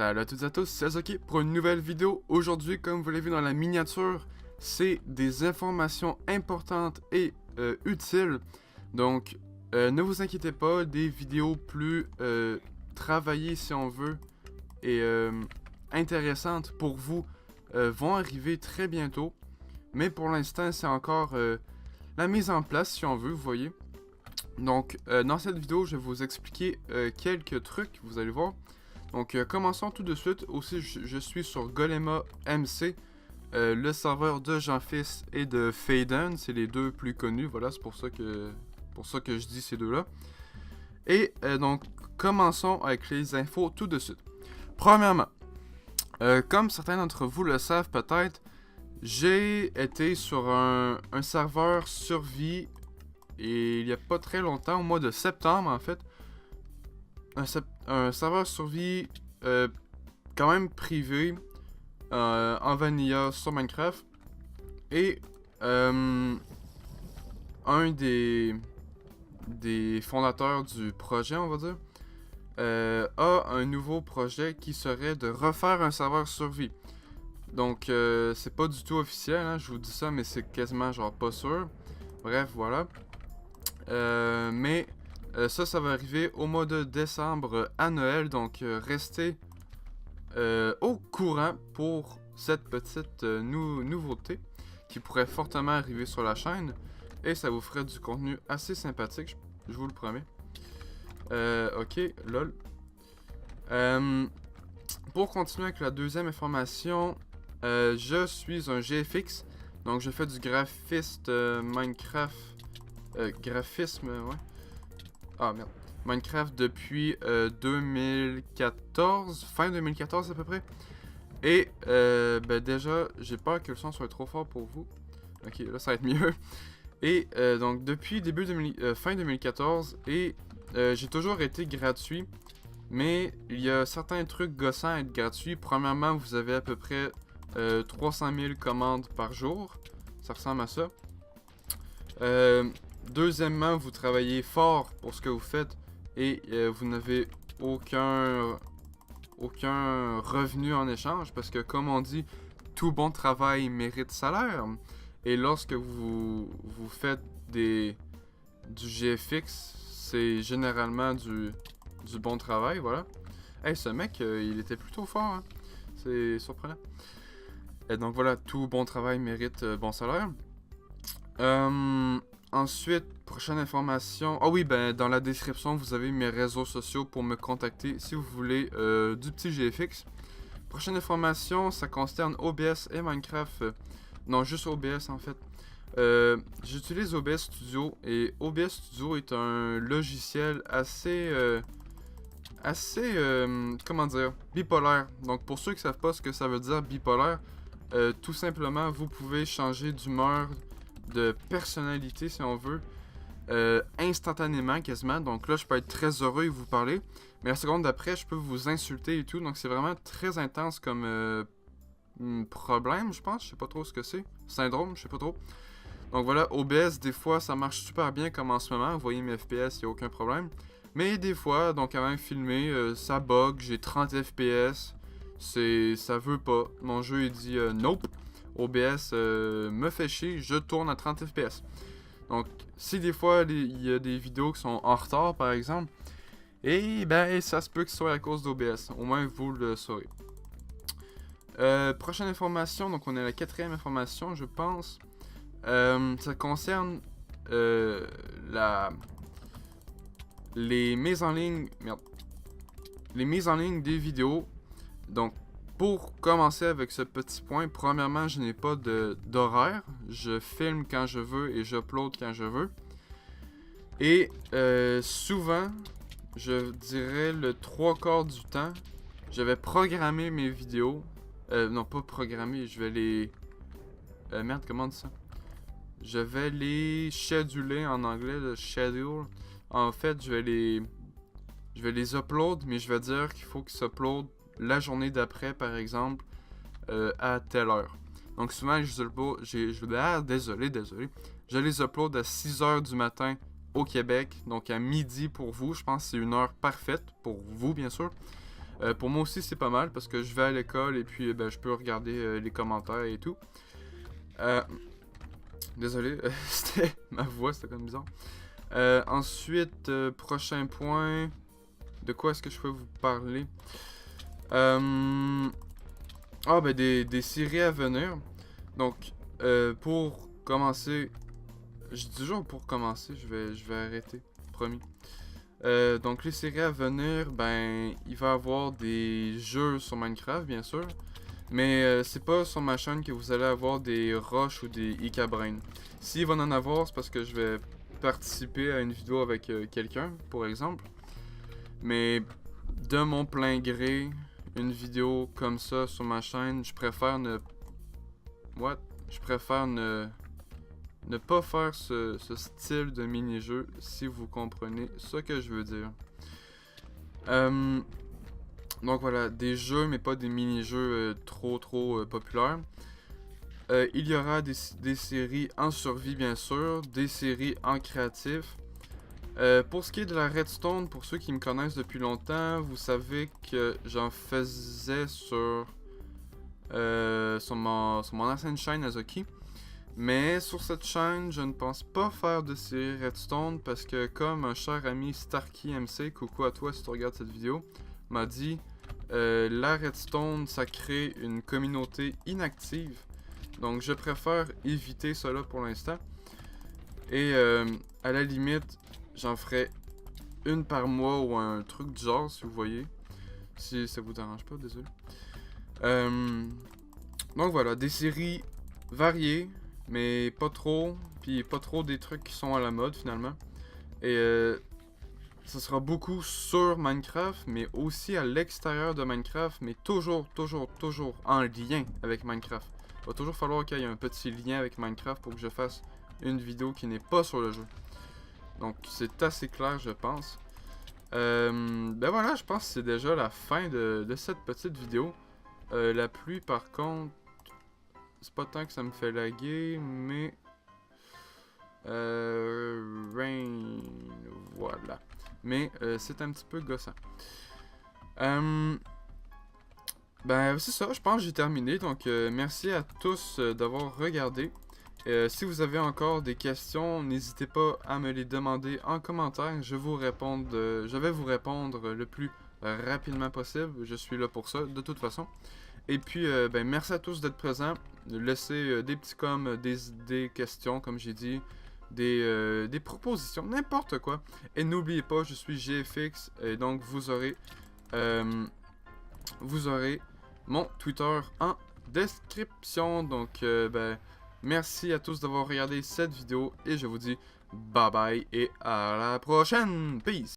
Salut à toutes et à tous, c'est Azoki pour une nouvelle vidéo. Aujourd'hui, comme vous l'avez vu dans la miniature, c'est des informations importantes et utiles. Donc, ne vous inquiétez pas, des vidéos plus travaillées si on veut et intéressantes pour vous vont arriver très bientôt. Mais pour l'instant, c'est encore la mise en place si on veut, vous voyez. Donc, dans cette vidéo, je vais vous expliquer quelques trucs, vous allez voir. Donc, commençons tout de suite. Aussi, je suis sur Golema MC, le serveur de Jean-Fils et de Faden. C'est les deux plus connus. Voilà, c'est pour ça que je dis ces deux-là. Et donc, commençons avec les infos tout de suite. Premièrement, comme certains d'entre vous le savent peut-être, j'ai été sur un serveur survie et il n'y a pas très longtemps, au mois de septembre en fait. Un serveur survie quand même privé en vanilla sur Minecraft. Et un des fondateurs du projet, on va dire, a un nouveau projet qui serait de refaire un serveur survie. Donc c'est pas du tout officiel, hein, je vous dis ça, mais c'est quasiment genre pas sûr. Bref, voilà. Mais ça va arriver au mois de décembre à Noël, donc restez au courant pour cette petite nouveauté qui pourrait fortement arriver sur la chaîne et ça vous ferait du contenu assez sympathique, je vous le promets. Ok, lol. Pour continuer avec la deuxième information, je suis un GFX, donc je fais du graphiste Minecraft. Graphisme, ouais. Ah merde. Minecraft depuis 2014, fin 2014 à peu près. Et ben déjà, j'ai peur que le son soit trop fort pour vous. Ok, là ça va être mieux. Et donc depuis fin 2014, et j'ai toujours été gratuit. Mais il y a certains trucs gossants à être gratuits. Premièrement, vous avez à peu près 300 000 commandes par jour. Ça ressemble à ça. Deuxièmement, vous travaillez fort pour ce que vous faites et vous n'avez aucun revenu en échange parce que comme on dit, tout bon travail mérite salaire. Et lorsque vous faites du GFX, c'est généralement du bon travail, voilà. Hey, ce mec, il était plutôt fort, hein? C'est surprenant. Et donc voilà, tout bon travail mérite bon salaire. Ensuite, prochaine information. Ah oui, ben dans la description, vous avez mes réseaux sociaux pour me contacter si vous voulez du petit GFX. Prochaine information, ça concerne OBS et Minecraft. Non, juste OBS en fait. J'utilise OBS Studio et OBS Studio est un logiciel assez comment dire, bipolaire. Donc pour ceux qui savent pas ce que ça veut dire bipolaire, tout simplement vous pouvez changer d'humeur, de personnalité si on veut, instantanément quasiment. Donc là je peux être très heureux et vous parler, mais la seconde d'après je peux vous insulter et tout. Donc c'est vraiment très intense comme problème, je pense. Je sais pas trop ce que c'est. Syndrome, je sais pas trop. Donc voilà, OBS des fois ça marche super bien comme en ce moment. Vous voyez mes FPS, il n'y a aucun problème. Mais des fois, donc avant de filmer, ça bug, j'ai 30 FPS. Ça veut pas. Mon jeu il dit nope. OBS me fait chier, je tourne à 30 FPS. Donc, si des fois il y a des vidéos qui sont en retard, par exemple, et ben ça se peut que ce soit à cause d'OBS. Au moins vous le saurez. Prochaine information, donc on est à la quatrième information, je pense. Ça concerne les mises en ligne. Merde. Les mises en ligne des vidéos. Donc, pour commencer avec ce petit point, premièrement, je n'ai pas d'horaire. Je filme quand je veux et j'upload quand je veux. Et souvent, je dirais le 3/4 du temps, je vais programmer mes vidéos. Non, pas programmer, je vais les... merde, comment on dit ça? Je vais les scheduler en anglais, le schedule. En fait, je vais les upload, mais je vais dire qu'il faut qu'ils s'upload la journée d'après, par exemple, à telle heure. Donc souvent, désolé. Je les upload à 6h du matin au Québec, donc à midi pour vous. Je pense que c'est une heure parfaite pour vous, bien sûr. Pour moi aussi, c'est pas mal parce que je vais à l'école et puis je peux regarder les commentaires et tout. Désolé, c'était ma voix, c'était comme bizarre. Ensuite, prochain point. De quoi est-ce que je peux vous parler? Des séries à venir. Donc, pour commencer, je dis toujours pour commencer, je vais arrêter, promis. Donc les séries à venir, il va y avoir des jeux sur Minecraft, bien sûr. Mais c'est pas sur ma chaîne que vous allez avoir des rushs ou des Icabrain. S'il va en avoir, c'est parce que je vais participer à une vidéo avec quelqu'un, par exemple. Mais de mon plein gré, une vidéo comme ça sur ma chaîne, je préfère ne... What? Je préfère ne pas faire ce style de mini-jeu, si vous comprenez ce que je veux dire. Donc voilà, des jeux, mais pas des mini-jeux trop populaires. Il y aura des séries en survie, bien sûr, des séries en créatif. Pour ce qui est de la redstone, pour ceux qui me connaissent depuis longtemps, vous savez que j'en faisais sur mon ancienne chaîne Azuki. Mais sur cette chaîne, je ne pense pas faire de série redstone parce que comme un cher ami Starky MC, coucou à toi si tu regardes cette vidéo, m'a dit la redstone ça crée une communauté inactive. Donc je préfère éviter cela pour l'instant. Et à la limite, j'en ferai une par mois ou un truc du genre si vous voyez. Si ça vous dérange pas, désolé. Donc voilà, des séries variées, mais pas trop, puis pas trop des trucs qui sont à la mode finalement. Et ça sera beaucoup sur Minecraft, mais aussi à l'extérieur de Minecraft, mais toujours en lien avec Minecraft. Il va toujours falloir qu'il y ait un petit lien avec Minecraft pour que je fasse une vidéo qui n'est pas sur le jeu. Donc c'est assez clair, je pense. Voilà, je pense que c'est déjà la fin de cette petite vidéo. La pluie, par contre, c'est pas tant que ça me fait laguer, mais... Rain... Voilà. Mais c'est un petit peu gossant. C'est ça, je pense que j'ai terminé. Donc, merci à tous d'avoir regardé. Si vous avez encore des questions, n'hésitez pas à me les demander en commentaire. Je vais vous répondre le plus rapidement possible. Je suis là pour ça, de toute façon. Et puis, merci à tous d'être présents. Laissez des petits coms, des questions, comme j'ai dit, des propositions, n'importe quoi. Et n'oubliez pas, je suis GFX, et donc vous aurez mon Twitter en description. Donc, merci à tous d'avoir regardé cette vidéo, et je vous dis bye bye et à la prochaine. Peace!